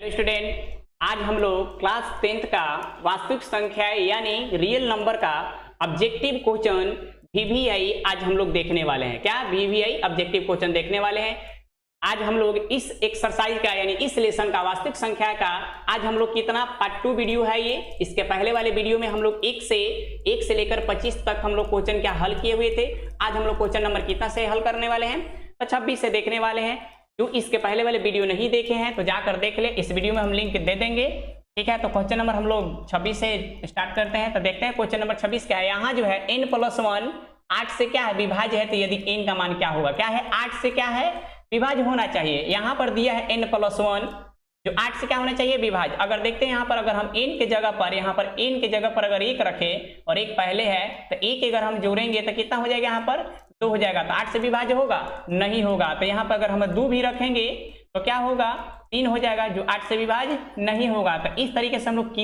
Hello student, आज हम लोग क्लास 10th का वास्तविक संख्या यानी रियल नंबर का ऑब्जेक्टिव क्वेश्चन वीवीआई आज हम लोग देखने वाले हैं। क्या वीवीआई ऑब्जेक्टिव क्वेश्चन देखने वाले हैं। आज हम लोग इस एक्सरसाइज का यानी इस लेसन का वास्तविक संख्या का आज हम लोग कितना पार्ट 2 वीडियो है ये। इसके पहले वाले वीडियो में हम लोग 1 से लेकर 25 तक हम लोग क्वेश्चन क्या हल किए हुए थे। आज हम लोग क्वेश्चन नंबर कितना से हल करने वाले हैं, तो 26 से देखने वाले हैं। जो इसके पहले वाले वीडियो नहीं देखे हैं तो जाकर देख ले, इस वीडियो में हम लिंक दे देंगे। ठीक है, तो क्वेश्चन नंबर हम लोग 26 से स्टार्ट करते हैं। तो देखते हैं क्वेश्चन नंबर 26 क्या है। यहाँ जो है n+1 8 से क्या है विभाज्य है, तो यदि n का मान क्या होगा, क्या है 8 से क्या है विभाज्य होना चाहिए। यहाँ पर दिया है n+1 जो 8 से क्या होना चाहिए विभाज्य। अगर देखते हैं यहाँ पर अगर हम n के जगह पर n के जगह पर अगर 1 रखें और 1 पहले है तो 1 अगर हम जोड़ेंगे तो कितना हो जाएगा, यहाँ पर 2 हो जाएगा। तो 8 से विभाज्य होगा, नहीं होगा। तो यहाँ पर अगर हम 2 भी रखेंगे तो क्या होगा, 3 हो जाएगा, जो 8 से विभाज्य नहीं होगा। तो इस तरीके से हम लोग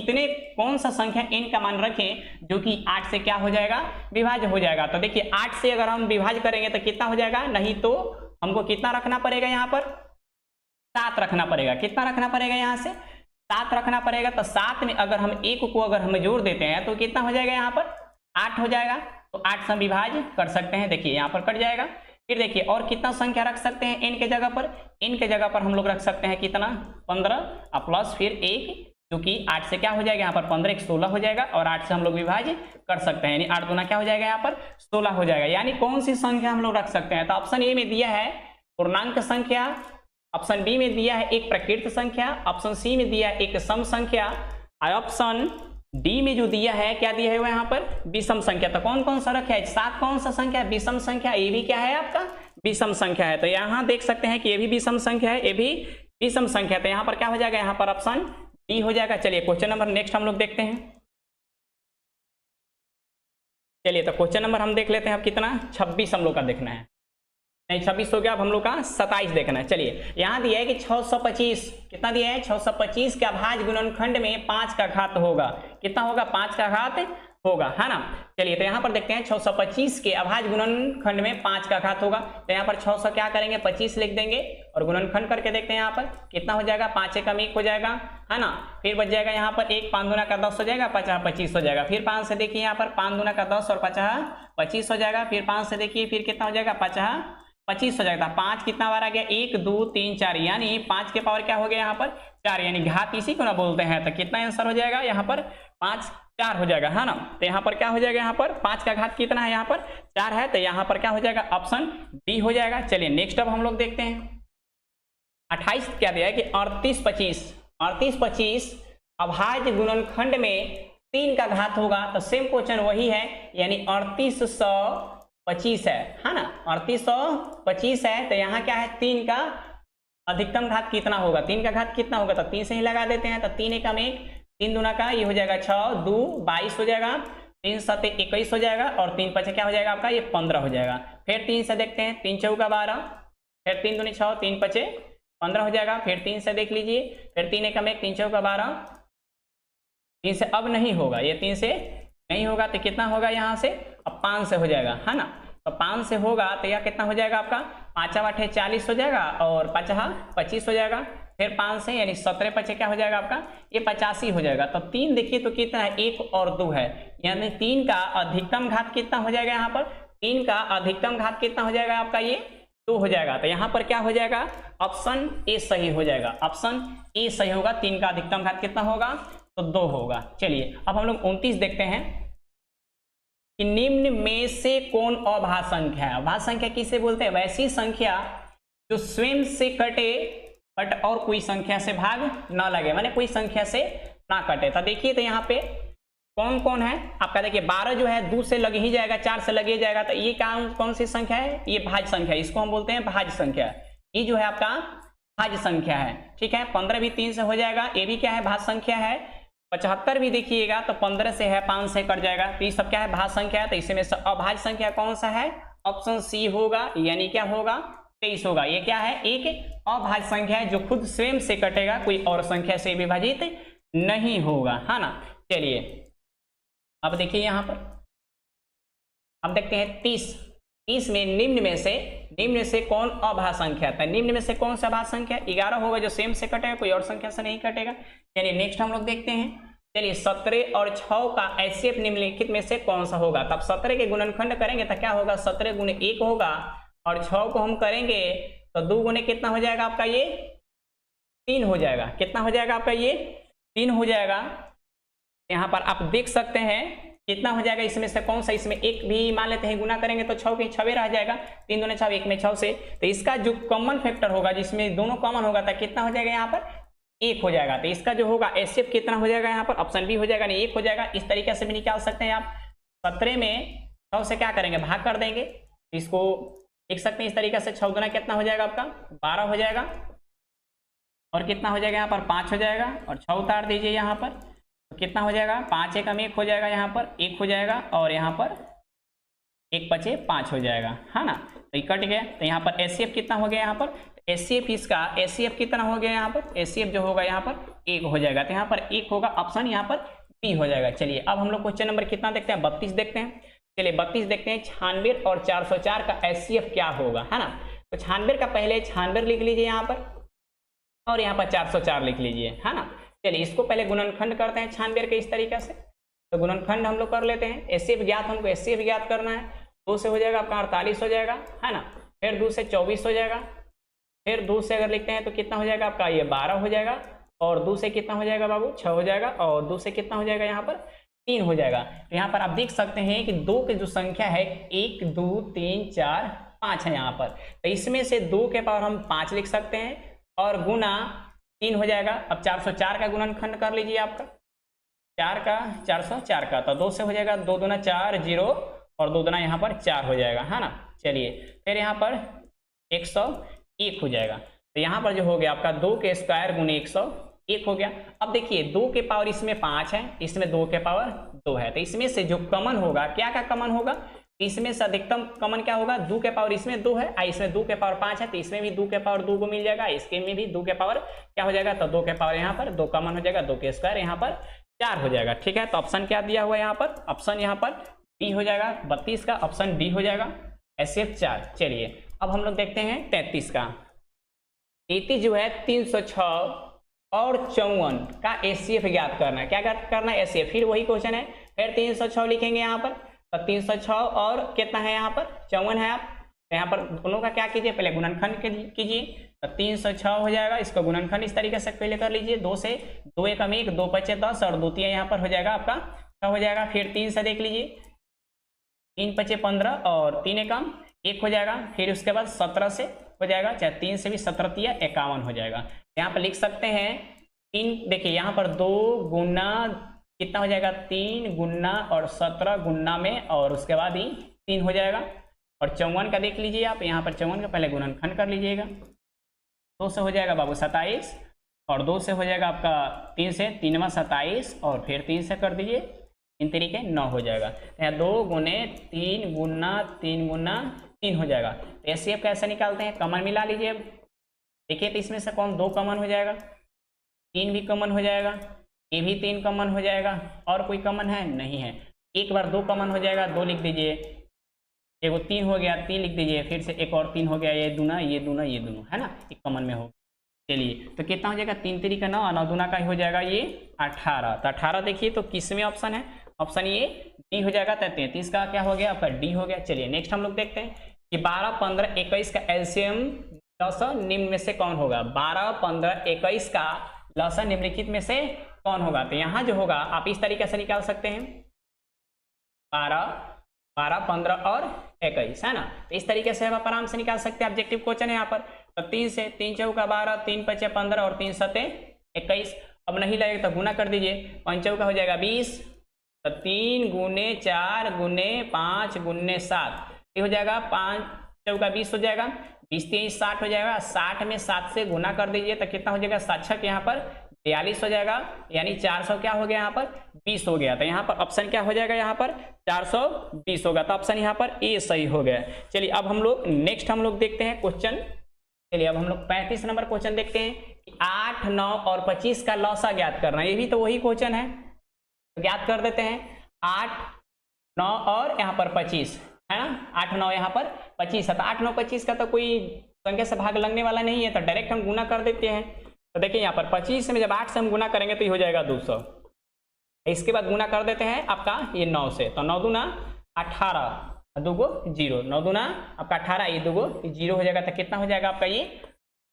कौन सा संख्या n का मान रखें जो कि 8 से क्या हो जाएगा विभाज्य हो जाएगा। तो देखिए 8 से अगर हम विभाज्य करेंगे तो कितना हो जाएगा, नहीं तो हमको कितना रखना पड़ेगा, यहाँ पर 7 रखना पड़ेगा। कितना रखना पड़ेगा, यहाँ से 7 रखना पड़ेगा। तो 7 में अगर हम 1 को अगर हम जोड़ देते हैं तो कितना हो जाएगा, यहाँ पर 8 हो जाएगा। तो 8 से हम विभाज्य कर सकते हैं, देखिए यहाँ पर कट जाएगा। फिर देखिए और कितना संख्या रख सकते हैं n के जगह पर, n के जगह पर हम लोग रख सकते हैं कितना 15 और प्लस फिर 1 जो कि 8 से क्या हो जाएगा, यहाँ पर 15 1 16 हो जाएगा। और 8 से हम लोग विभाज्य कर सकते हैं, यानी 8 दूना क्या हो जाएगा, यहाँ पर 16 हो जाएगा। यानी कौन सी संख्या हम लोग रख सकते हैं। तो ऑप्शन ए में दिया है पूर्णांक संख्या, ऑप्शन बी में दिया है एक प्रकृत संख्या, ऑप्शन सी में दिया है एक सम संख्या, और ऑप्शन डी में जो दिया है क्या दिया है वो यहाँ पर विषम संख्या। तो कौन कौन सा रखा है, 7 कौन सा संख्या है, विषम संख्या। ये भी क्या है आपका विषम संख्या है। तो यहाँ देख सकते हैं कि ये भी विषम संख्या है, ये भी विषम संख्या। तो यहाँ पर क्या हो जाएगा, यहाँ पर ऑप्शन डी हो जाएगा। चलिए क्वेश्चन नंबर नेक्स्ट हम लोग देखते हैं। चलिए तो क्वेश्चन नंबर हम देख लेते हैं। अब कितना 26 हम लोग का देखना है, नहीं 26 हो गया। अब हम लोग का 27 देखना है। चलिए यहाँ दिया है कि 625 कितना दिया है, 625 का भाज्य गुणनखंड में 5 का घात होगा। कितना होगा, 5 का घात होगा, है ना। चलिए तो यहाँ पर देखते हैं 625 के अभाज्य गुणनखंड में 5 का घात होगा। तो यहाँ पर 600 क्या करेंगे 25 लिख देंगे और गुणनखंड करके देखते हैं यहाँ पर कितना हो जाएगा, 5 एकम 1 हो जाएगा, है ना। फिर बच जाएगा यहाँ पर 1 5 दूना का 10 हो जाएगा, 50 25 हो जाएगा। फिर 5 से देखिए यहाँ पर 5 दूना का 10 और 50 25 हो जाएगा। फिर 5 से देखिए फिर कितना हो जाएगा, 50 25 हो जाएगा। 5 कितना बार आ गया, 1 2 3 4, यानी 5 के पावर क्या हो गया यहाँ पर 4, यानी घात इसी को ना बोलते हैं। तो कितना आंसर हो जाएगा यहाँ पर 5 4 हो जाएगा, है ना। तो यहाँ पर क्या हो जाएगा, यहाँ पर 5 का घात कितना है, यहाँ पर 4 है। तो यहाँ पर क्या हो जाएगा, ऑप्शन डी हो जाएगा। चलिए नेक्स्ट अब हम लोग देखते हैं 28 क्या दिया है कि 38 25 अभाज्य गुणनखंड में 3 का घात होगा। तो सेम क्वेश्चन वही है, यानी 3825 है ना, 3825 है। तो यहाँ क्या है, 3 का अधिकतम घात कितना होगा, 3 का घात कितना होगा, तो 3 से ही लगा देते हैं। तो 3 एकम 1 3 दूना का ये हो जाएगा 6 2 22 हो जाएगा, 3 7 21 हो जाएगा और 3 5 क्या हो जाएगा आपका, ये 15 हो जाएगा। फिर 3 से देखते हैं, 3 चौका 12, फिर 3 दूनी 6 3 5 15 हो जाएगा। फिर 3 से देख लीजिए, फिर 3 एकम 1 3 चौका 12, 3 से अब नहीं होगा, ये 3 से नहीं होगा। तो कितना होगा यहाँ से, अब 5 से हो जाएगा, है ना। तो 5 से होगा तो यह कितना हो जाएगा आपका 5 8 40 हो जाएगा और 5 25 हो जाएगा। फिर 5 से यानी 17 5 क्या हो जाएगा आपका, ये 85 हो जाएगा। तो 3 देखिए तो कितना है, 1 और 2 है, यानी 3 का अधिकतम घात कितना हो जाएगा, यहाँ पर 3 का अधिकतम घात कितना हो जाएगा आपका, ये 2 हो जाएगा। तो यहाँ पर क्या हो जाएगा, ऑप्शन ए सही हो जाएगा, ऑप्शन ए सही होगा। 3 का अधिकतम घात कितना होगा, तो 2 होगा। चलिए अब हम लोग 29 देखते हैं कि निम्न में से कौन अभाज्य संख्या है। अभाज्य संख्या किसे बोलते हैं, वैसी संख्या जो स्वयं से कटे बट और कोई संख्या से भाग ना लगे, माने कोई संख्या से ना कटे। तो देखिए तो यहाँ पे कौन कौन है आपका, देखिए 12 जो है 2 से लग ही जाएगा, 4 से लगे जाएगा। तो ये कौन सी संख्या है, ये भाज्य संख्या है, इसको हम बोलते हैं भाज्य संख्या। ये जो है आपका भाज्य संख्या है, ठीक है। 15 भी 3 से हो जाएगा, ये भी क्या है भाज्य संख्या है। 75 भी देखिएगा तो 15 से है, 5 से कट जाएगा। तो ये सब क्या है भाज्य संख्या है। तो इसमें से अभाज्य संख्या कौन सा है, ऑप्शन सी होगा, यानी क्या होगा 23 होगा। ये क्या है, एक अभाज्य संख्या है जो खुद स्वयं से कटेगा, कोई और संख्या से विभाजित नहीं होगा, है ना। चलिए अब देखिए यहाँ पर अब देखते हैं 30 इसमें निम्न से कौन अभाज्य संख्या था? निम्न में से कौन सा अभाज्य संख्या? 11 होगा जो सेम से कटेगा, कोई और संख्या से नहीं कटेगा। चलिए नेक्स्ट हम लोग देखते हैं। चलिए 17 और 6 का एचसीएफ निम्नलिखित में से कौन सा होगा? तब 17 के गुणनखंड करेंगे तो क्या होगा? 17 गुणे 1 होगा और 6 को हम करेंगे तो 2 गुणे कितना हो जाएगा आपका? ये 3 हो जाएगा। कितना हो जाएगा आपका? ये 3 हो जाएगा। यहाँ पर आप देख सकते हैं कितना हो जाएगा इसमें से कौन सा? इसमें एक भी मान लेते हैं, गुना करेंगे तो 6 के 6 रह जाएगा। 3 दूने 6, 1 में 6 से, तो इसका जो कॉमन फैक्टर होगा जिसमें दोनों कॉमन होगा तो कितना हो जाएगा? यहाँ पर 1 हो जाएगा। तो इसका जो होगा एचसीएफ कितना हो जाएगा? यहाँ पर ऑप्शन बी हो जाएगा, नहीं 1 हो जाएगा। इस तरीके से भी निकाल सकते हैं आप। 17 में 6 से क्या करेंगे? भाग कर देंगे। इसको देख सकते हैं इस तरीके से। 6 गुना कितना हो जाएगा आपका? 12 हो जाएगा। और कितना हो जाएगा यहाँ पर? 5 हो जाएगा। और 6 उतार दीजिए यहाँ पर, तो कितना हो जाएगा? 5 एकम 1 हो जाएगा, यहाँ पर 1 हो जाएगा और यहाँ पर 1 पचे 5 हो जाएगा, है ना। तो ये कट गया। तो यहाँ पर एचसीएफ कितना हो गया? यहाँ पर एचसीएफ इसका एचसीएफ कितना हो गया? यहाँ पर एचसीएफ जो होगा यहाँ पर 1 हो जाएगा। तो यहाँ पर 1 होगा, ऑप्शन यहाँ पर बी हो जाएगा। चलिए अब हम लोग क्वेश्चन नंबर कितना देखते हैं? 32 देखते हैं। चलिए 32 देखते हैं। 96 और 404 का एचसीएफ क्या होगा, है ना। तो 96 का पहले 96 लिख लीजिए यहाँ पर और यहाँ पर 404 लिख लीजिए, है ना। चलिए इसको पहले गुणनखंड करते हैं 96 के इस तरीके से। तो गुणनखंड हम लोग कर लेते हैं। एचसीएफ ज्ञात, हमको एचसीएफ ज्ञात करना है। 2 से हो जाएगा आपका 48 हो जाएगा, है ना। फिर 2 से 24 हो जाएगा। फिर 2 से अगर लिखते हैं तो कितना हो जाएगा आपका? ये 12 हो जाएगा। और 2 से कितना हो जाएगा बाबू? 6 हो जाएगा। और 2 से कितना हो जाएगा? यहाँ पर 3 हो जाएगा। तो यहाँ पर आप देख सकते हैं कि 2 की जो संख्या है 1 2 3 4 5 है यहाँ पर। तो इसमें से 2 के पावर हम 5 लिख सकते हैं और गुना 3 हो जाएगा। अब 404 का गुणनखंड कर लीजिए आपका। 4 का 404 का, तो 2 से हो जाएगा 2 दूना 4 0 और 2 दूना यहाँ पर 4 हो जाएगा, है ना। चलिए फिर यहाँ पर 101 हो जाएगा। तो यहाँ पर जो हो गया आपका 2 के स्क्वायर गुने 101 हो गया। अब देखिए 2 के पावर इसमें 5 है, इसमें 2 के पावर 2 है। तो इसमें से जो कॉमन होगा, क्या का कॉमन होगा? इसमें से अधिकतम कॉमन क्या होगा? 2 के पावर इसमें 2 है, इसमें 2 के पावर 5 है, तो इसमें भी 2 के पावर 2 को मिल जाएगा। इसके में भी 2 के पावर क्या हो जाएगा? तो 2 के पावर यहाँ पर 2 कॉमन हो जाएगा। 2 के स्क्वायर यहाँ पर 4 हो जाएगा। ठीक है, तो ऑप्शन क्या दिया हुआ है यहाँ पर? ऑप्शन यहाँ पर बी हो जाएगा। 32 का ऑप्शन बी हो जाएगा, एचसीएफ 4। चलिए अब हम लोग देखते हैं 33 का। 33 जो है 306 और 54 का एचसीएफ ज्ञात करना है। क्या ज्ञात करना है? एचसीएफ। फिर वही क्वेश्चन है, फिर 306 लिखेंगे यहाँ पर। तो 306 और कितना है यहाँ पर? 54 है। आप तो यहाँ पर दोनों का क्या कीजिए? पहले गुणनखंड कीजिए। तो 306 हो जाएगा, इसका गुणनखंड इस तरीके से पहले कर लीजिए। 2 से 2 एकम 1, 2 पचे 10 और 2 यहाँ पर हो जाएगा आपका 6 हो जाएगा। फिर 3 से देख लीजिए, 3 पचे 15 और 3 एकम 1 हो जाएगा। फिर उसके बाद 17 से हो जाएगा, चाहे 3 से भी 17 या 51 हो जाएगा। यहाँ पर लिख सकते हैं 3। देखिए यहाँ पर 2 गुना कितना हो जाएगा? 3 गुना और 17 गुना में और उसके बाद ही 3 हो जाएगा। और 54 का देख लीजिए आप, यहाँ पर 54 का पहले गुणनखंड कर लीजिएगा। 2 से हो जाएगा बाबू 27 और 2 से हो जाएगा आपका 3 से 3 27 और फिर 3 से कर दीजिए 3 तरीके 9 हो जाएगा। तो यहाँ 2 गुने 3 गुना 3 गुना 3 हो जाएगा। तो एचसीएफ कैसे निकालते हैं? कॉमन मिला लीजिए। देखिए तो इसमें से कौन 2 कॉमन हो जाएगा? 3 भी कॉमन हो जाएगा, ये भी 3 कॉमन हो जाएगा और कोई कॉमन है? नहीं है। एक बार 2 कॉमन हो जाएगा, 2 लिख दीजिए। एगो 3 हो गया, 3 लिख दीजिए। फिर से एक और 3 हो गया, ये दूना ये दूना ये दोनों, है ना, एक कॉमन में हो। चलिए तो कितना हो जाएगा? 3 तरीका 9 और 9 दूना का ही हो जाएगा ये 18। तो 18 देखिए तो किस में ऑप्शन है? ऑप्शन ये डी हो जाएगा। 33 का क्या हो गया आपका? डी हो गया। चलिए नेक्स्ट हम लोग देखते हैं कि 12, 15, 21 का एलसीएम लॉसन निम्न में से कौन होगा? 12, 15, 21 का लॉसन निम्नलिखित में से कौन होगा? तो यहाँ जो होगा आप इस तरीके से निकाल सकते हैं 12, 15 और 21, है ना। तो इस तरीके से आप आराम से निकाल सकते हैं। ऑब्जेक्टिव क्वेश्चन है यहाँ पर। तो 3 से 3 चौका 12, 3 पचे 15 और 3 सते 21। अब नहीं लगेगा तो गुना कर दीजिए। 5 चौका हो जाएगा 20, तो 3 गुने 4 गुने 5 गुने 7 ये हो जाएगा। 5 चौका 20 हो जाएगा, 20 3 60 हो जाएगा। 60 में 7 से गुना कर दीजिए तो कितना हो जाएगा? 7 छक यहाँ पर 42 हो जाएगा, यानी 400 क्या हो गया यहाँ पर? 20 हो गया। तो यहाँ पर ऑप्शन क्या हो जाएगा? यहाँ पर 420 होगा। तो ऑप्शन यहाँ पर ए सही हो गया। चलिए अब हम लोग नेक्स्ट हम लोग देखते हैं क्वेश्चन। चलिए अब हम लोग 35 नंबर क्वेश्चन देखते हैं कि 8, 9 और 25 का लॉसा ज्ञात करना। ये भी तो वही क्वेश्चन है, तो ज्ञात कर देते हैं। 8, 9 और यहाँ पर 25, है ना। 8 9 यहाँ पर 25 है, तो 8 9 25 का तो कोई संख्या से भाग लगने वाला नहीं है, तो डायरेक्ट हम गुना कर देते हैं। तो देखिए यहाँ पर 25 में जब 8 से हम गुना करेंगे तो ये हो जाएगा 200। इसके बाद गुना कर देते हैं आपका ये 9 से, तो 9 दूना 18, 2 को 0, 9 दूना आपका 18, ये 2 को 0 हो जाएगा, तो कितना हो जाएगा आपका ये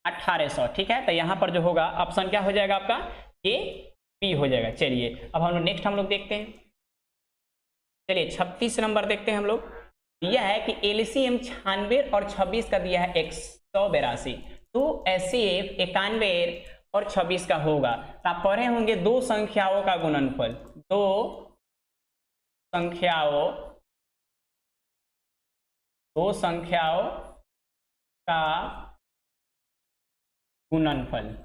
1800। ठीक है, तो यहाँ पर जो होगा ऑप्शन क्या हो जाएगा आपका, ये पी हो जाएगा। चलिए अब हम लोग नेक्स्ट हम लोग देखते हैं। चलिए 36 नंबर देखते हैं हम लोग। दिया है कि एलसीएम 96 और 26 का दिया है 182, तो एचसीएफ 91 और 26 का होगा। तो आप पढ़े होंगे दो संख्याओं का गुणनफल, दो संख्याओं का गुणनफल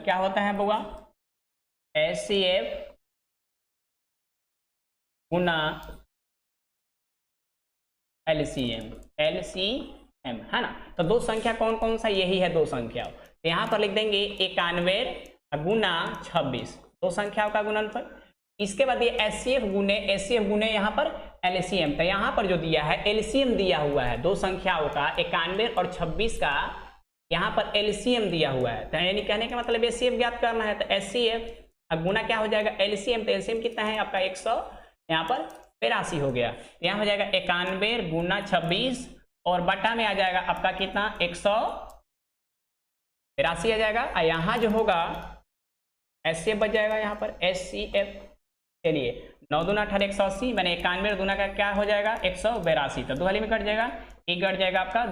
क्या होता है बुआ, एचसीएफ गुना एलसीएम है ना। तो दो संख्या कौन कौन सा, यही है दो संख्या। तो यहाँ पर लिख देंगे 91 गुना 26, दो संख्याओं का गुणनफल। इसके बाद ये एचसीएफ गुने यहाँ पर एलसीएम। तो यहाँ पर जो दिया है एलसीएम दिया हुआ है दो संख्याओं का 91 और 26 का, यहाँ पर एलसीएम दिया हुआ है। तो यानी कहने का मतलब एचसीएफ ज्ञात करना है, तो एचसीएफ गुना क्या हो जाएगा एलसीएम। तो एलसीएम कितना है आपका 100, यहाँ पर 82 हो गया। यहाँ हो जाएगा 91 गुना 26 और बटा में आ जाएगा आपका कितना 182 आ जाएगा। और यहाँ जो होगा एचसीएफ बच जाएगा, यहाँ पर एचसीएफ। चलिए 9 दूना 18 180, मैंने 91 दूना का क्या हो जाएगा 182, तो 2 हाली में कट जाएगा, एक कट जाएगा आपका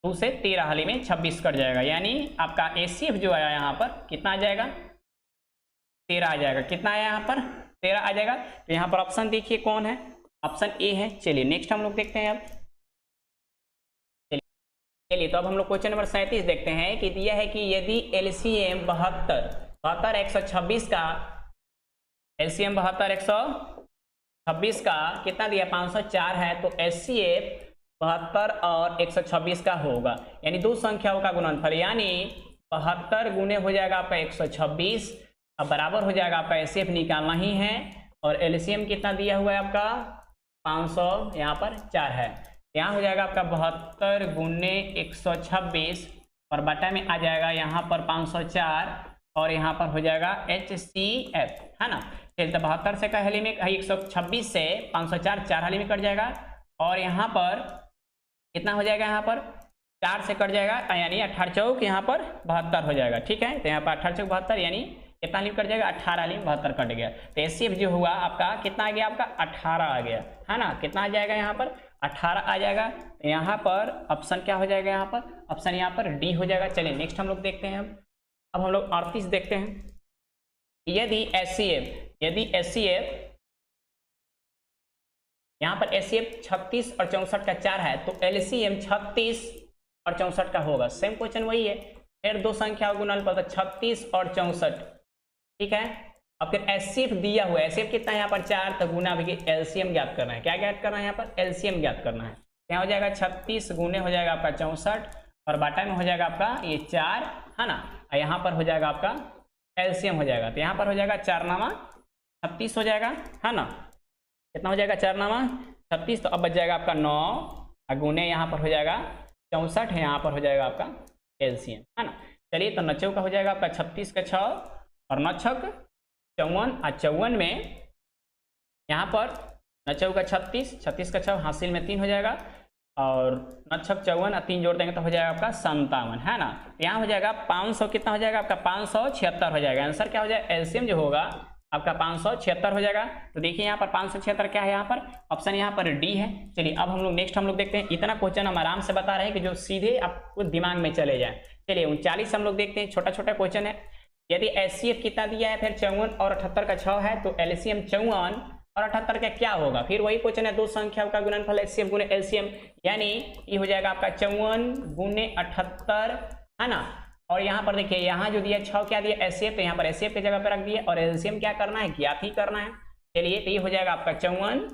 2 से 13 हाली में 26 कट जाएगा। यानी आपका एचसीएफ जो आया यहाँ पर कितना आ जाएगा 13 आ जाएगा। कितना आया यहाँ पर 13 आ जाएगा। तो यहाँ पर ऑप्शन देखिए कौन है, ऑप्शन ए है। चलिए नेक्स्ट हम लोग देखते हैं। अब चलिए तो अब हम लोग क्वेश्चन नंबर 37 देखते हैं कि दिया है कि यदि एलसीएम 72 126 का, एलसीएम 72 126 का कितना दिया 504 है, तो एचसीएफ 72 और 126 का होगा। यानी दो संख्याओं का गुणनफल, यानी 72 गुने हो जाएगा आपका 126, अब बराबर हो जाएगा आपका एचसीएफ निकालना ही है, और एलसीएम कितना दिया हुआ है आपका 500, यहाँ पर 4 है। यहाँ हो जाएगा आपका 72 गुने 126 और बटा में आ जाएगा यहाँ पर 504 और यहाँ पर हो जाएगा एचसीएफ, है ना। चलिए तो 72 से का हाली में 126 से 504 4 हाली में कट जाएगा, और यहाँ पर कितना हो जाएगा, यहाँ पर 4 से कट जाएगा, यानी 18 चौक यहाँ पर 72 हो जाएगा। ठीक है, तो यहाँ पर 18 चौक 72 यानी कितना हाली में कट जाएगा 18 हाली में 72 कट गया। तो एचसीएफ जो हुआ आपका कितना आ गया, आपका 18 आ गया, है ना। कितना आ जाएगा यहाँ पर 18 आ जाएगा। तो यहाँ पर ऑप्शन क्या हो जाएगा, यहाँ पर ऑप्शन यहाँ पर डी हो जाएगा। चलिए नेक्स्ट हम लोग देखते हैं। अब हम लोग 38 देखते हैं। यदि एचसीएफ यहाँ पर एचसीएफ 36 और 64 का 4 है, तो एलसीएम 36 और 64 का होगा। सेम क्वेश्चन वही है, फिर दो संख्या गुणनफल 36 और 64। ठीक है, अब फिर एचसीएफ दिया हुआ है, एचसीएफ कितना है यहाँ पर 4, तो गुना भी एलसीएम ज्ञात करना है। क्या ज्ञात करना है यहाँ पर एलसीएम ज्ञात करना है। यहाँ हो जाएगा 36 गुने हो जाएगा आपका 64 और बाटा में हो जाएगा आपका ये 4, है ना। और यहाँ पर हो जाएगा आपका एलसीएम हो जाएगा, तो यहाँ पर हो जाएगा 4 नामा 36 हो जाएगा, है ना। कितना हो जाएगा 4 नामा 36, तो अब बच जाएगा आपका 9 गुने यहाँ पर हो जाएगा 64 है, यहाँ पर हो जाएगा आपका एलसीएम, है ना। चलिए तो 9 का हो जाएगा आपका 36 का 6 और 9 छक 54 और 54 में यहाँ पर 9 का 36, 36 का 6 हासिल में 3 हो जाएगा, और 9 छक 54 और 3 जोड़ देंगे तो हो जाएगा आपका 57, है ना। यहाँ हो जाएगा 500, कितना हो जाएगा आपका 576 हो जाएगा। आंसर क्या हो जाएगा, एलसीएम जो होगा आपका 576 हो जाएगा। तो देखिए यहाँ पर 576 क्या है, यहाँ पर ऑप्शन यहाँ पर डी है। चलिए अब हम लोग नेक्स्ट हम लोग देखते हैं। इतना क्वेश्चन हम आराम से बता रहे हैं कि जो सीधे आपको दिमाग में चले जाए। चलिए 39 हम लोग देखते हैं, छोटा छोटा क्वेश्चन है। यदि एचसीएफ कितना दिया है, फिर 54 और 78 का 6 है, तो एलसीएम 54 और 78 का क्या होगा। फिर वही क्वेश्चन है, दो संख्याओं का गुणनफल एचसीएफ गुने एलसीएम, यानी ये हो जाएगा आपका 54 गुने 78, है ना। और यहाँ पर देखिए यहाँ जो दिया 6 क्या दिया एचसीएफ, तो यहाँ पर एचसीएफ की जगह पर रख दिया, और एलसीएम क्या करना है ज्ञात ही करना है। चलिए तो ये हो जाएगा आपका 54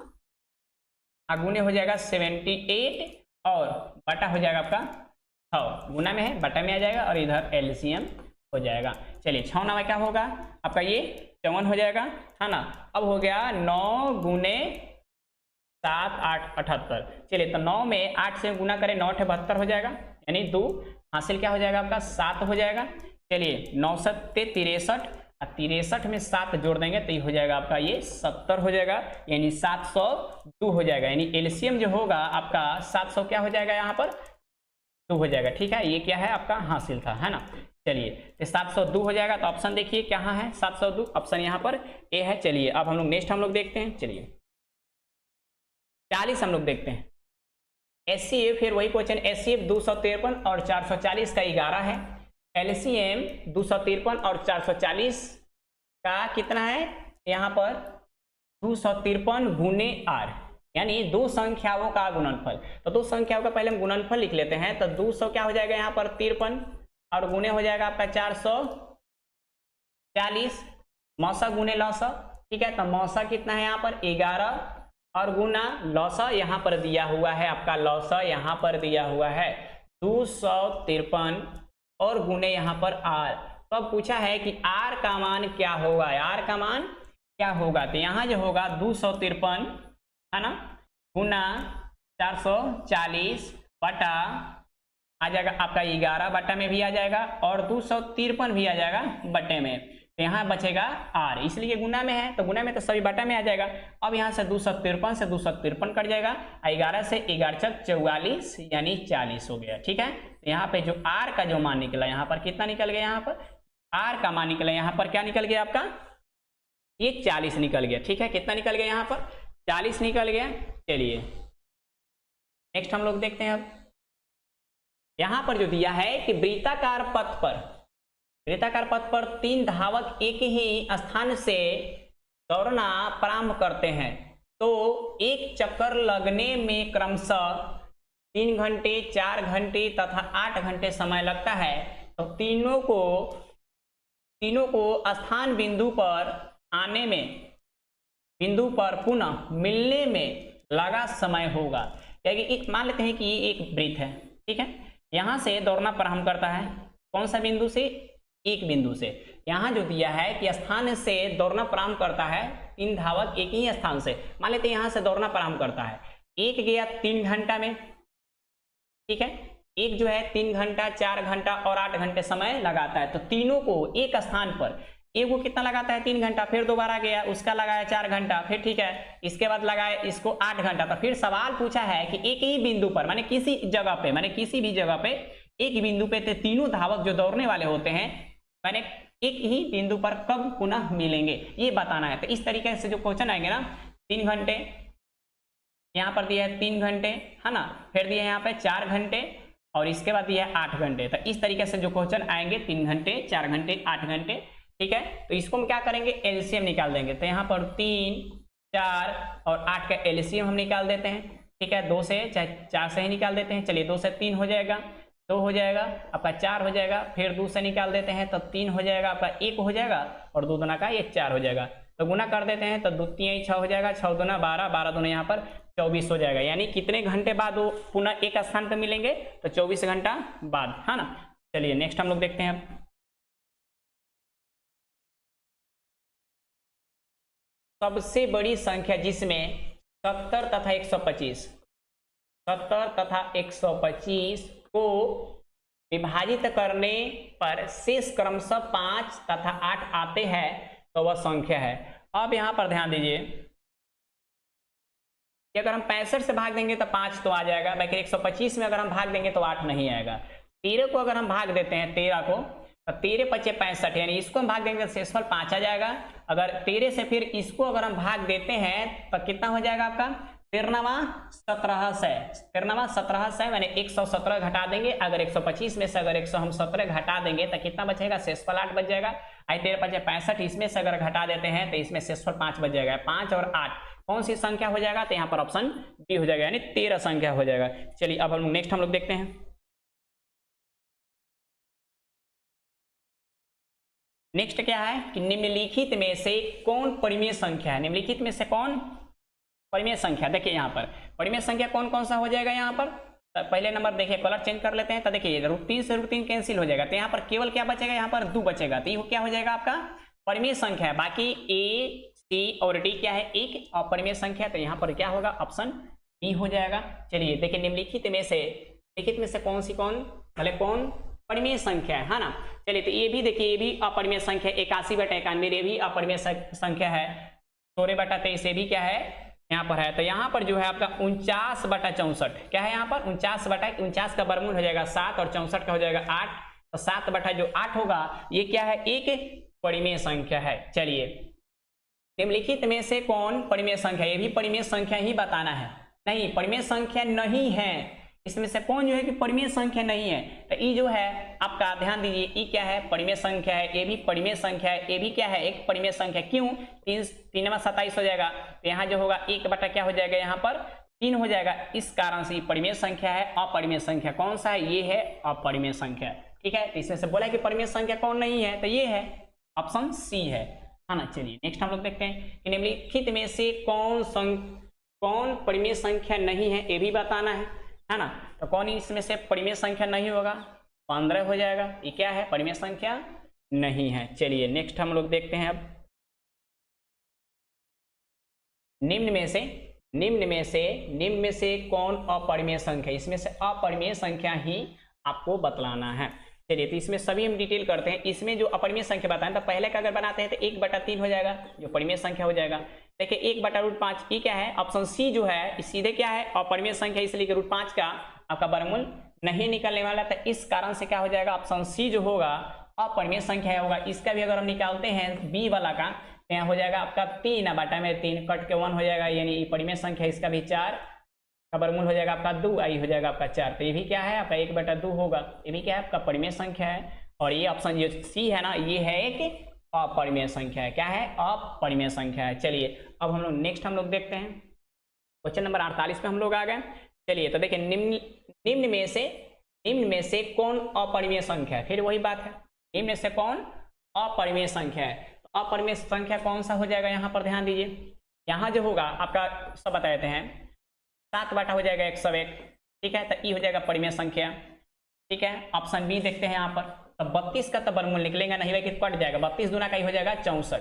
गुने हो जाएगा 78 और बटा हो जाएगा आपका 6, गुना में है बटा में आ जाएगा, और इधर एलसीएम हो जाएगा। चलिए 6 नामा क्या होगा आपका ये 54 हो जाएगा, है ना। अब हो गया 9 गुने 7 8 78। चलिए तो 9 में 8 से गुना करें, 9 72 हो जाएगा, यानी 2 हासिल क्या हो जाएगा आपका 7 हो जाएगा। चलिए 9 सत्ते 63 और 63 में 7 जोड़ देंगे तो ये हो जाएगा आपका ये 70 हो जाएगा, यानी 702 हो जाएगा। यानी एलसीएम जो होगा आपका 700 क्या हो जाएगा यहाँ पर 2 हो जाएगा। ठीक है, ये क्या है आपका हासिल था, है ना। चलिए तो 702 हो जाएगा। तो ऑप्शन देखिए कहाँ है 702, ऑप्शन यहाँ पर ए है। चलिए अब हम लोग नेक्स्ट हम लोग देखते हैं। चलिए 40 हम लोग देखते हैं। एचसीएफ, फिर वही क्वेश्चन, एचसीएफ 253 और 440 का 11 है। एलसीएम 253 और 440 का कितना है यहाँ पर 253 गुने आर, यानी दो संख्याओं का गुणनफल। तो दो संख्याओं का पहले हम गुणनफल लिख लेते हैं। तो 200 क्या हो जाएगा यहाँ पर 53 और गुने हो जाएगा आपका 440, मौसा गुने लौसा। ठीक है, तो मौसा कितना है यहाँ पर 11 और गुना लौसा यहाँ पर दिया हुआ है आपका, लौसा यहाँ पर दिया हुआ है 253 और गुने यहाँ पर आर। तो अब पूछा है कि आर का मान क्या होगा, आर का मान क्या होगा। तो यहाँ जो होगा 253 है ना गुना 440 बटा आ जाएगा आपका 11 बटा में भी आ जाएगा और 253 भी आ जाएगा बटे में। तो यहाँ बचेगा आर, इसलिए गुना में है तो गुना में तो सभी बटा में आ जाएगा। अब यहाँ से 253 से 253 कट जाएगा, 11 से 11 चक 44 यानी 40 हो गया। ठीक है, तो यहाँ पे जो आर का जो मान निकला यहाँ पर कितना निकल गया, यहाँ पर आर का मान निकला यहाँ पर क्या निकल गया आपका ये 40 निकल गया। ठीक है, कितना निकल गया यहाँ पर 40 निकल गया। चलिए नेक्स्ट हम लोग देखते हैं। अब यहां पर जो दिया है कि वृत्ताकार पथ पर 3 धावक एक ही स्थान से दौड़ना प्रारंभ करते हैं तो एक चक्कर लगने में क्रमशः 3 घंटे 4 घंटे तथा 8 घंटे समय लगता है। तो तीनों को स्थान बिंदु पर आने में, बिंदु पर पुनः मिलने में लगा समय होगा। क्योंकि मान लेते हैं कि ये एक वृत्त है। ठीक है, यहां से दौड़ना प्रारंभ करता है, कौन सा बिंदु से, एक बिंदु से। यहां जो दिया है कि स्थान से दौड़ना प्रारंभ करता है 3 धावक एक ही स्थान से, मान लेते हैं यहां से दौड़ना प्रारंभ करता है, एक गया 3 घंटा में। ठीक है, एक जो है 3 घंटा 4 घंटा और 8 घंटे समय लगाता है। तो तीनों को एक स्थान पर, एक वो कितना लगाता है 3 घंटा, फिर दोबारा गया उसका लगाया 4 घंटा, फिर ठीक है इसके बाद लगाया इसको 8 घंटा। तो फिर सवाल पूछा है कि एक ही बिंदु पर, माने किसी जगह पे, माने किसी भी जगह पे एक बिंदु पे तीनों धावक जो दौड़ने वाले होते हैं माने एक ही बिंदु पर कब पुनः मिलेंगे ये बताना है। तो इस तरीके से जो क्वेश्चन आएंगे ना, 3 घंटे यहाँ पर दिया है 3 घंटे है ना, फिर दिया है यहाँ पे 4 घंटे और इसके बाद दिया है 8 घंटे। तो इस तरीके से जो क्वेश्चन आएंगे 3 घंटे 4 घंटे 8 घंटे। ठीक है, तो इसको हम क्या करेंगे एलसीएम निकाल देंगे। तो यहाँ पर 3 4 और 8 का एलसीएम हम निकाल देते हैं। ठीक है, 2 से चाहे 4 से ही निकाल देते हैं। चलिए 2 से 3 हो जाएगा, 2 हो जाएगा आपका 4 हो जाएगा, फिर 2 से निकाल देते हैं तो 3 हो जाएगा आपका 1 हो जाएगा और 2 दूना का ये 4 हो जाएगा। तो गुना कर देते हैं तो 2 3 6 हो जाएगा, 6 दूना 12, 12 दूना यहाँ पर 24 हो जाएगा। यानी कितने घंटे बाद वो पुनः एक स्थान पर मिलेंगे, तो 24 घंटा बाद, है ना। चलिए नेक्स्ट हम लोग देखते हैं। अब सबसे बड़ी संख्या जिसमें 70 तथा 125 को विभाजित करने पर शेष क्रमशः 5 तथा 8 आते हैं तो वह संख्या है। अब यहां पर ध्यान दीजिए कि अगर हम 65 से भाग देंगे तो 5 तो आ जाएगा, बाकी 125 में अगर हम भाग देंगे तो 8 नहीं आएगा। 13 को अगर हम भाग देते हैं 13 को तो 13 × 5 = 65, यानी इसको हम भाग देंगे तो शेषफल 5 आ जाएगा। अगर 13 से फिर इसको अगर हम भाग देते हैं तो कितना हो जाएगा आपका 13 मैंने 117 घटा देंगे। अगर 125 में से अगर 117 घटा देंगे तो कितना बचेगा, शेषफल 8 बच जाएगा। 13 × 5 = 65, इसमें से अगर घटा देते हैं तो इसमें शेषफल 5 बच जाएगा। 5 और 8 कौन सी संख्या हो जाएगा, तो यहाँ पर ऑप्शन बी हो जाएगा, यानी 13 संख्या हो जाएगा। चलिए अब हम नेक्स्ट हम लोग देखते हैं। नेक्स्ट क्या है कि निम्नलिखित में से कौन परिमेय संख्या है, निम्नलिखित में से कौन परिमेय संख्या। देखिए यहाँ पर परिमेय संख्या कौन कौन सा हो जाएगा। यहाँ पर पहले नंबर देखिए, कलर चेंज कर लेते हैं। तो देखिए √3 से √3 कैंसिल हो जाएगा, तो यहाँ पर केवल क्या बचेगा, यहाँ पर 2 बचेगा। तो ये क्या हो जाएगा आपका परिमेय संख्या है। बाकी A सी और डी क्या है, एक अपरिमेय संख्या, तो यहाँ पर क्या होगा, ऑप्शन बी हो जाएगा। चलिए देखिए निम्नलिखित में से कौन परिमेय संख्या है ना। चलिए तो ये भी देखिए, ये भी अपरिमेय संख्या 81/91, ये भी अपरिमेय संख्या है। 16/23 ये भी क्या है यहाँ पर है। तो यहाँ पर जो है आपका 49/64 क्या है, यहाँ पर 49 का वर्गमूल हो जाएगा 7 और 64 का हो जाएगा 8। तो 7/8 होगा, ये क्या है, एक परिमेय संख्या है। चलिए निम्नलिखित में से कौन परिमेय संख्या, ये भी परिमेय संख्या ही बताना है। नहीं, परिमेय संख्या नहीं है, इसमें से कौन जो है कि परिमेय संख्या नहीं है। तो ई जो है आपका ध्यान दीजिए, ई क्या है, परिमेय संख्या है। ये भी परिमेय संख्या है, ये भी क्या है, एक परिमेय संख्या। क्यों, 3 में 27 हो जाएगा, तो यहाँ जो होगा 1 क्या हो जाएगा, यहाँ पर 3 हो जाएगा। इस कारण से परिमेय संख्या है। अपरिमेय संख्या कौन सा है, ये है अपरिमेय संख्या। ठीक है, तो इसमें से बोला कि परिमेय संख्या कौन नहीं है, तो ये है ऑप्शन सी है ना। चलिए नेक्स्ट हम लोग देखते हैं कि निम्नलिखित में से कौन परिमेय संख्या नहीं है, ये भी बताना है ना। तो कौन इसमें से परिमेय संख्या नहीं होगा, 15 हो जाएगा। ये क्या है, परिमेय संख्या नहीं है। चलिए नेक्स्ट हम लोग देखते हैं अब, निम्न में से कौन अपरिमेय संख्या, इसमें से अपरिमेय संख्या ही आपको बतलाना है। चलिए तो इसमें सभी हम डिटेल करते हैं। इसमें जो अपरिमेय संख्या बताएं, तो पहले का अगर बनाते हैं तो 1/3 हो जाएगा, जो परिमेय संख्या हो जाएगा। देखिए 1/√5 ये क्या है, ऑप्शन सी जो है सीधे क्या है, अपरिमेय संख्या, इसलिए कि √5 का आपका वर्गमूल नहीं निकलने वाला। तो इस कारण से क्या हो जाएगा, ऑप्शन सी जो होगा अपरिमेय संख्या होगा। इसका भी अगर हम निकालते हैं बी वाला का, तो यहाँ हो जाएगा आपका 3/3 कट के 1 हो जाएगा, यानी परिमेय संख्या। इसका भी 4 का वर्गमूल हो जाएगा आपका 2, आई हो जाएगा आपका 4। तो ये भी क्या है आपका 1/2 होगा, ये भी क्या है आपका परिमेय संख्या है। और ये ऑप्शन जो सी है ना, ये है एक अपरिमेय संख्या है। क्या है, अपरिमेय संख्या है। चलिए अब हम लोग नेक्स्ट हम लोग देखते हैं, क्वेश्चन नंबर 48 पे हम लोग आ गए। चलिए तो देखिए निम्न में से कौन अपरिमेय संख्या है, फिर वही बात है, निम्न में से कौन अपरिमेय संख्या है। तो अपरिमेय संख्या कौन सा हो जाएगा, यहाँ पर ध्यान दीजिए। यहाँ जो होगा आपका सब बता देते हैं, 7 हो जाएगा 101। ठीक है, तो ई हो जाएगा परिमेय संख्या। ठीक है, ऑप्शन बी देखते हैं यहाँ पर, तो 32 का तो वर्गमूल निकलेगा नहीं, लेकिन कट जाएगा। 32 दूना का ही हो जाएगा 64,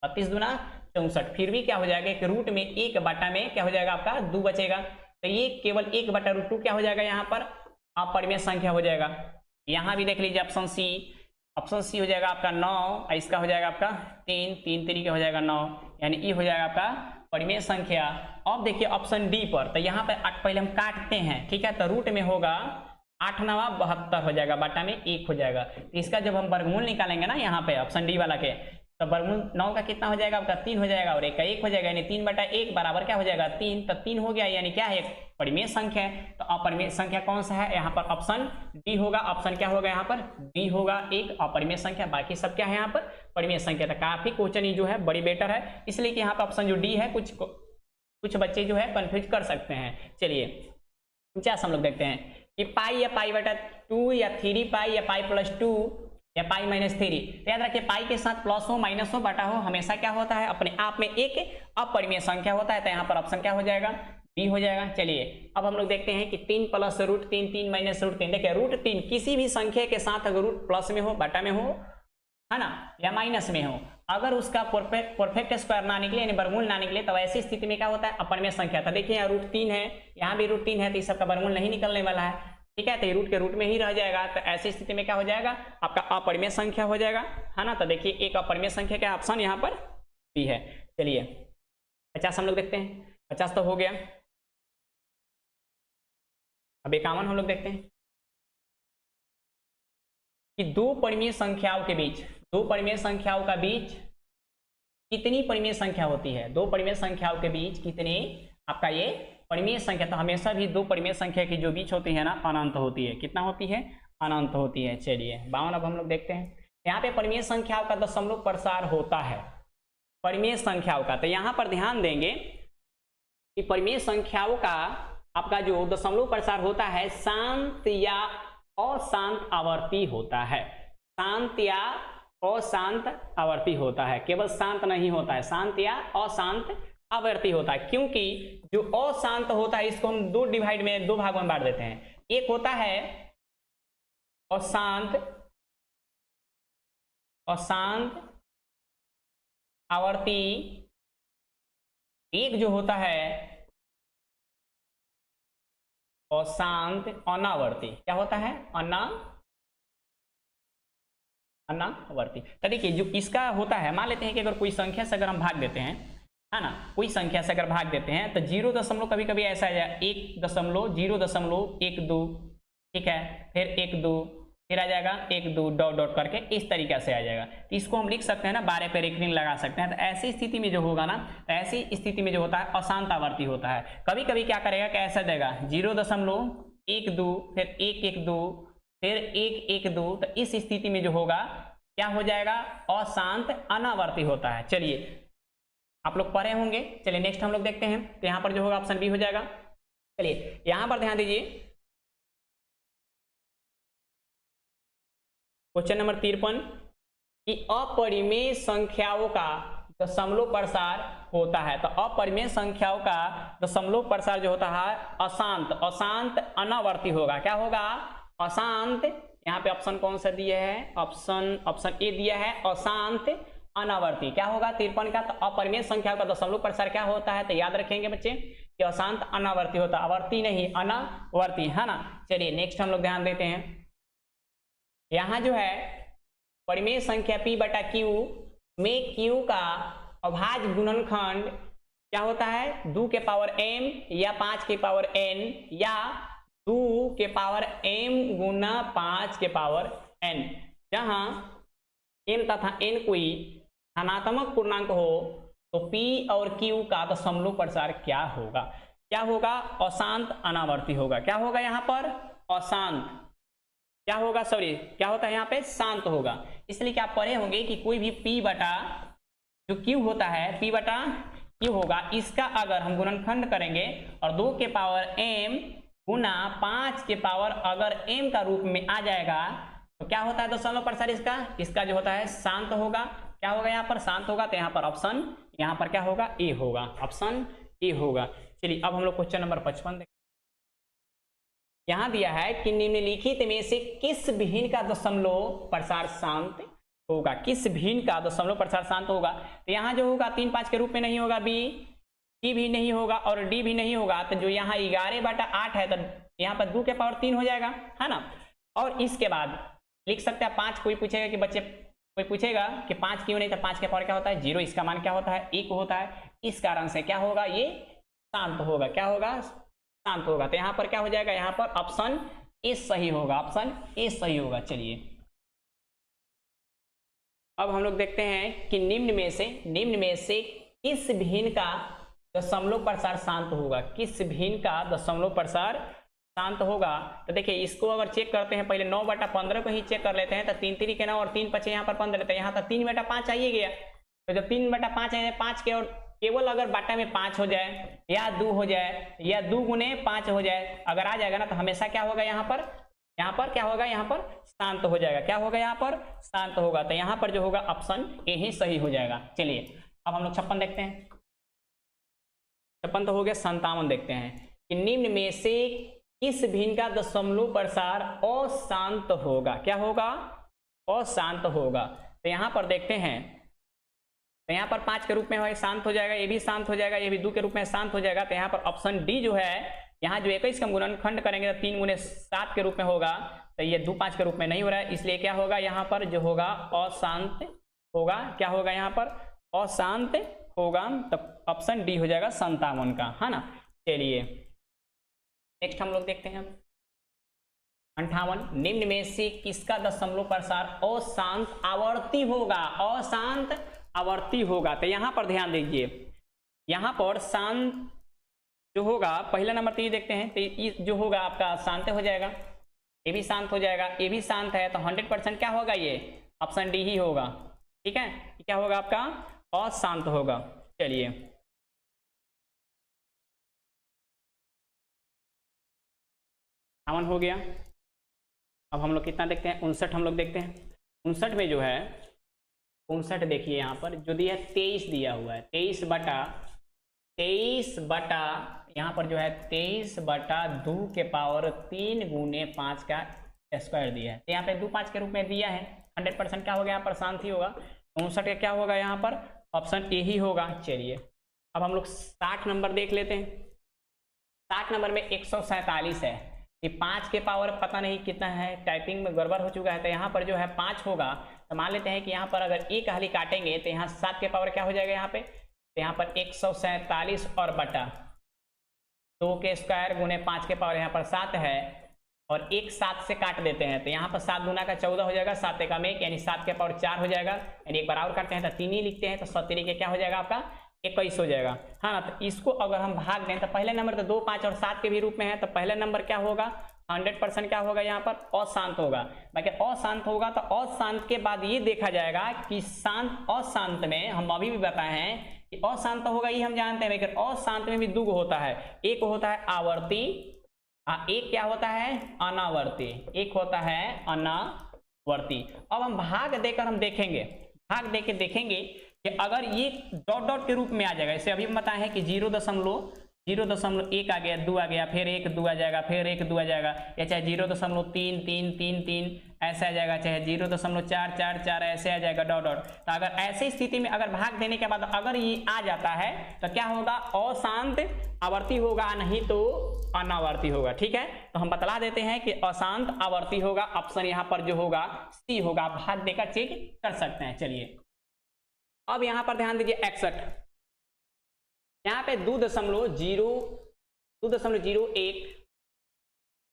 32 दूना 64। फिर भी क्या हो जाएगा, एक रूट में 1 में क्या हो जाएगा आपका 2 बचेगा। तो ये केवल 1/√2 क्या हो जाएगा, यहाँ पर अपरिमेय संख्या हो जाएगा। यहाँ भी देख लीजिए ऑप्शन सी हो जाएगा आपका 9, इसका हो जाएगा आपका 3 तरीके हो जाएगा 9, यानी ई हो जाएगा आपका परिमेय संख्या। अब देखिए ऑप्शन डी पर, तो यहाँ पर पहले हम काटते हैं। ठीक है, तो रूट में होगा 8 9 72 हो जाएगा, बटा में 1 हो जाएगा। तो इसका जब हम वर्गमूल निकालेंगे ना यहाँ पे ऑप्शन डी वाला के, तो वर्गमूल 9 का कितना हो जाएगा आपका 3 हो जाएगा, और 1 का 1 हो जाएगा, यानी 3/1 बराबर क्या हो जाएगा 3। तो 3 हो गया, यानी क्या है, परिमेय संख्या है। तो अपरिमेय संख्या कौन सा है, यहाँ पर ऑप्शन डी होगा। ऑप्शन क्या होगा यहाँ पर, डी होगा, एक अपरिमेय संख्या। बाकी सब क्या है यहाँ पर परिमेय संख्या। तो काफी क्वेश्चन ये जो है बड़ी बेटर है, इसलिए कि यहाँ पर ऑप्शन जो डी है कुछ बच्चे जो है कंफ्यूज कर सकते हैं। चलिए 49 हम लोग देखते हैं कि पाई या पाई/2 या 3 पाई या पाई+2 या पाई-3। तो याद रखिए पाई के साथ प्लस हो माइनस हो बटा हो हमेशा क्या होता है, अपने आप में एक अपरिमेय संख्या होता है। तो यहाँ पर ऑप्शन क्या हो जाएगा, बी हो जाएगा। चलिए अब हम लोग देखते हैं कि 3 + √3 3 - √3। देखिए √3 किसी भी संख्या के साथ अगर रूट प्लस में हो, बटा में हो, है ना, या माइनस में हो, अगर उसका परफेक्ट स्क्वायर ना निकले, यानी वर्गमूल ना निकले, तो ऐसी स्थिति में क्या होता है, अपरिमेय संख्या। तो देखिए यहाँ √3 है, यहाँ भी √3 है, तो इस सबका वर्गमूल नहीं निकलने वाला है। ठीक है, तो ये रूट के रूट में ही रह जाएगा। तो ऐसी स्थिति में क्या हो जाएगा, आपका अपरिमेय संख्या हो जाएगा, है ना। तो देखिए एक अपरिमेय संख्या का ऑप्शन यहाँ पर बी है। चलिए 50 हम लोग देखते हैं, 50 तो हो गया। अब 51 हम लोग देखते हैं कि दो परिमेय संख्याओं का बीच कितनी परिमेय संख्या होती है। दो परिमेय संख्याओं के बीच कितनी आपका ये परिमेय संख्या, तो हमेशा भी दो परिमेय संख्या की जो बीच होती है ना, अनंत होती है। कितना होती है, अनंत होती है। चलिए 52 अब हम लोग देखते हैं, यहाँ पे परिमेय संख्याओं का दशमलव प्रसार होता है, परिमेय संख्याओं का। तो यहाँ पर ध्यान देंगे कि परिमेय संख्याओं का आपका जो दशमलव प्रसार होता है, शांत या अशांत आवर्ती होता है। शांत या अशांत आवर्ती होता है, केवल शांत नहीं होता है, शांत या अशांत आवर्ती होता है। क्योंकि जो अशांत होता है इसको हम दो भागों में बांट देते हैं। एक होता है अशांत आवर्ती एक जो होता है अशांत अनावर्ती, क्या होता है? अनावर्ती। तो देखिए जो इसका होता है, मान लेते हैं कि अगर कोई संख्या से अगर हम भाग देते हैं, है ना, कोई संख्या से अगर भाग देते हैं तो 0 कभी कभी ऐसा आ जाए 1.0.12, ठीक है, फिर 1 2, फिर आ जाएगा 1 2 डॉट डॉट करके इस तरीके से आ जाएगा। तो इसको हम लिख सकते हैं ना 12 पे रेखनी लगा सकते हैं। तो ऐसी स्थिति में जो होगा ना, तो ऐसी स्थिति में जो होता है अशांत आवर्ती होता है। कभी कभी क्या करेगा कि ऐसा देगा 0.12, फिर 1 1 2, फिर 1 1 2। तो इस स्थिति में जो होगा क्या हो जाएगा? अशांत अनावर्ती होता है। चलिए आप लोग पढ़े होंगे। चलिए नेक्स्ट हम लोग देखते हैं। तो यहाँ पर जो होगा ऑप्शन बी हो जाएगा। चलिए यहाँ पर ध्यान दीजिए, क्वेश्चन नंबर 53 कि अपरिमेय संख्याओं का दशमलव प्रसार होता है। तो अपरिमेय संख्याओं का दशमलव प्रसार जो होता है अशांत अनावर्ती होगा। क्या होगा? अशांत। यहाँ पे ऑप्शन कौन सा दिया है? ऑप्शन ए दिया है अशांत अनावर्ती। क्या होगा 53 का? तो अपरिमेय संख्याओं का दशमलव प्रसार क्या होता है? तो याद रखेंगे बच्चे कि अशांत अनावर्ती होता है, आवर्ती नहीं, अनावर्ती, है ना। चलिए नेक्स्ट हम लोग ध्यान देते हैं। यहाँ जो है परिमेय संख्या p बटा q में q का अभाज्य गुणनखंड क्या होता है? 2 के पावर m या 5 के पावर n या 2 के पावर m गुना 5 के पावर n, जहां m तथा n कोई धनात्मक पूर्णांक हो तो p और q का दशमलव प्रसार क्या होगा? क्या होगा? अशांत अनावर्ती होगा। क्या होगा यहाँ पर? अशांत। क्या होगा? सॉरी, क्या होता है यहाँ पे? शांत होगा। इसलिए क्या आप पढ़े होंगे कि कोई भी p बटा जो q होता है, p बटा q होगा, इसका अगर हम गुणनखंड करेंगे और 2 के पावर m गुना 5 के पावर अगर m का रूप में आ जाएगा तो क्या होता है दशमलव प्रसार इसका जो होता है शांत होगा। क्या होगा यहाँ पर? शांत होगा। तो यहाँ पर ऑप्शन, यहाँ पर क्या होगा? ए होगा, ऑप्शन ए होगा। चलिए अब हम लोग क्वेश्चन नंबर 55 देखते हैं। यहाँ दिया है कि निम्नलिखित में से किस भिन्न का दशमलव प्रसार शांत होगा? किस भिन्न का दशमलव प्रसार शांत होगा? तो यहाँ जो होगा 3 5 के रूप में नहीं होगा, बी, सी भी नहीं होगा और डी भी नहीं होगा। तो जो यहाँ 11 बटा 8 है तो यहाँ पर 2 के पावर 3 हो जाएगा, है ना। और इसके बाद लिख सकते हैं 5। कोई पूछेगा कि बच्चे, कोई पूछेगा कि 5 क्यों नहीं? तो 5 के पावर क्या होता है? 0। इसका मान क्या होता है? 1 होता है। इस कारण से क्या होगा? ये शांत होगा। क्या होगा? शांत होगा। तो यहाँ पर क्या हो जाएगा? यहाँ पर ऑप्शन ए सही होगा, ऑप्शन ए सही होगा। चलिए अब हम लोग देखते हैं कि निम्न में से किस भिन्न का दशमलव प्रसार शांत होगा? किस भिन्न का दशमलव प्रसार शांत होगा? तो देखिए इसको अगर चेक करते हैं, पहले 9 बटा 15 को ही चेक कर लेते हैं। तो 3 3 के 9 और 3 5 यहाँ पर 15, तो यहाँ पर 3 बटा 5 आइए गया। तो जब 3 बटा 5 आए, 5 के और केवल अगर बाटा में 5 हो जाए या 2 हो जाए या 2 गुने 5 हो जाए, अगर आ जाएगा ना, तो हमेशा क्या होगा? यहाँ पर क्या होगा? यहाँ पर शांत हो जाएगा। क्या होगा? यहाँ पर शांत होगा। तो यहाँ पर जो होगा ऑप्शन ए ही सही हो जाएगा। चलिए अब हम लोग 56 देखते हैं। 56 तो हो गया। 57 देखते हैं कि निम्न में से किस भिन्न का दशमलव प्रसार अशांत होगा? क्या होगा? अशांत होगा। तो यहाँ पर देखते हैं, तो यहाँ पर 5 के रूप में शांत हो जाएगा, ये भी शांत हो जाएगा, ये भी 2 के रूप में शांत हो जाएगा। तो यहाँ पर ऑप्शन डी जो है, यहाँ जो 21 का गुणनखंड करेंगे तो 3 गुने 7 के रूप में होगा। तो ये 2 5 के रूप में नहीं हो रहा है, इसलिए क्या होगा? यहाँ पर जो होगा अशांत होगा। क्या होगा? यहाँ पर अशांत होगा। तो ऑप्शन डी हो जाएगा 57 का, है ना। चलिए नेक्स्ट हम लोग देखते हैं 58। निम्न में से किसका दशमलव प्रसार अशांत आवर्ती होगा? अशांत आवर्ती होगा। तो यहाँ पर ध्यान दीजिए, यहाँ पर शांत जो होगा, पहला नंबर तो ये देखते हैं, तो जो होगा आपका शांत हो जाएगा, ये भी शांत हो जाएगा, ये भी शांत है। तो 100% क्या होगा? ये ऑप्शन डी ही होगा। ठीक है, क्या होगा आपका? अशांत होगा। चलिए हो गया। अब हम लोग कितना देखते हैं? 59 हम लोग देखते हैं। 59 में जो है 59 देखिए, यहाँ पर जो दिया है 23 दिया हुआ है। 23 बटा यहाँ पर जो है 23 बटा 2 के पावर 3 गुने 5 का स्क्वायर दिया है। तो यहाँ पे 2 5 के रूप में दिया है। 100% क्या होगा? यहाँ पर शांत ही होगा। 59 का क्या होगा? यहाँ पर ऑप्शन ए ही होगा। चलिए अब हम लोग 60 नंबर देख लेते हैं। 60 नंबर में 147 है। ये 5 के पावर पता नहीं कितना है, टाइपिंग में गड़बड़ हो चुका है। तो यहाँ पर जो है 5 होगा, तो मान लेते हैं कि यहाँ पर अगर एक हाली काटेंगे तो यहाँ 7 के पावर क्या हो जाएगा यहाँ पे, तो यहाँ पर 147 और बटा 2 के स्क्वायर गुने 5 के पावर यहाँ पर 7 है, और एक 7 से काट देते हैं तो यहाँ पर 7 दूना का 14 हो जाएगा, 7 एकम 1 यानी 7 के पावर 4 हो जाएगा। यानी एक बार और करते हैं तो 3 ही लिखते हैं, तो 7 के क्या हो जाएगा आपका 21 हो जाएगा, हाँ ना। तो इसको अगर हम भाग दें तो पहले नंबर तो 2, 5 और 7 के भी रूप में है, तो पहले नंबर क्या होगा 100% क्या होगा यहाँ पर अशांत होगा। बाकी अशांत होगा तो अशांत के बाद ये देखा जाएगा कि शांत अशांत में, हम अभी भी बताए हैं कि अशांत होगा ये हम जानते हैं, लेकिन अशांत में भी दो होता है, एक होता है आवर्ती, एक क्या होता है अनावर्ती, एक होता है अनावर्ती। अब हम भाग देकर हम देखेंगे, भाग देके देखेंगे कि अगर ये डॉट डॉट के रूप में आ जाएगा, जैसे अभी हम बताए हैं कि 0.1 आ गया, 2 आ गया, फिर 1 2 आ जाएगा, फिर 1 2 आ जाएगा, या चाहे 0.3 ऐसे आ जाएगा, चाहे 0.4 ऐसे आ जाएगा डॉट डॉट। तो अगर ऐसी स्थिति में अगर भाग देने के बाद अगर ये आ जाता है तो क्या होगा अशांत आवर्ती होगा, नहीं तो अनावर्ती होगा। ठीक है, तो हम बतला देते हैं कि अशांत आवर्ती होगा, ऑप्शन यहाँ पर जो होगा सी होगा। भाग देकर चेक कर सकते हैं। चलिए अब यहाँ पर ध्यान दीजिए 61, यहाँ पे 2.01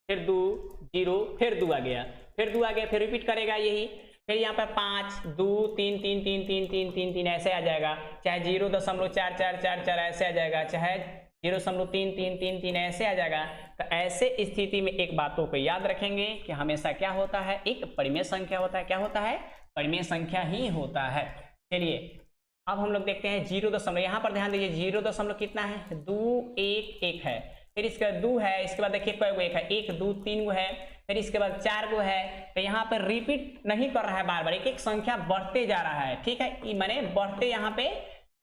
फिर 2 0 फिर 2 आ गया, फिर 2 आ गया, फिर रिपीट करेगा यही, फिर यहाँ पे 5 2 3 3 3 3 3 3 3 ऐसे आ जाएगा, चाहे 0.4444 ऐसे आ जाएगा, चाहे 0.3333 ऐसे आ जाएगा। तो ऐसे स्थिति में एक बातों को याद रखेंगे कि हमेशा क्या होता है, एक परिमेय संख्या होता है। क्या होता है, परिमेय संख्या ही होता है। चलिए अब हम लोग देखते हैं 0. यहाँ पर ध्यान दीजिए 0. कितना है 2 1 1 है, फिर इसके बाद 2 है, इसके बाद देखिए कई गो 1 है, 1 2 3 गो है, फिर इसके बाद 4 गो है। तो यहाँ पर रिपीट नहीं कर रहा है, बार बार एक एक संख्या बढ़ते जा रहा है। ठीक है, मैंने बढ़ते यहाँ पे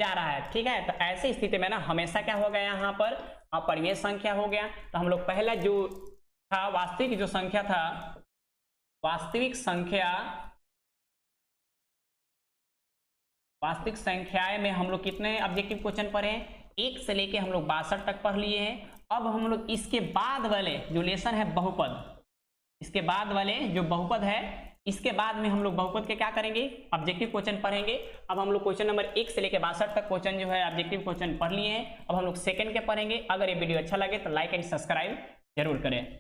जा रहा है। ठीक है, तो ऐसी स्थिति में ना हमेशा क्या हो गया यहाँ पर अपरिमेय संख्या हो गया। तो हम लोग पहला जो था वास्तविक जो संख्या था, वास्तविक संख्याएं में हम लोग कितने ऑब्जेक्टिव क्वेश्चन पढ़े हैं, 1 से लेके हम लोग 62 तक पढ़ लिए हैं। अब हम लोग इसके बाद वाले जो लेसन है बहुपद, इसके बाद वाले जो बहुपद है, इसके बाद में हम लोग बहुपद के क्या करेंगे ऑब्जेक्टिव क्वेश्चन पढ़ेंगे। अब हम लोग क्वेश्चन नंबर 1 से लेके 62 तक क्वेश्चन जो है ऑब्जेक्टिव क्वेश्चन पढ़ लिए हैं। अब हम लोग सेकंड के पढ़ेंगे। अगर ये वीडियो अच्छा लगे तो लाइक एंड सब्सक्राइब जरूर करें।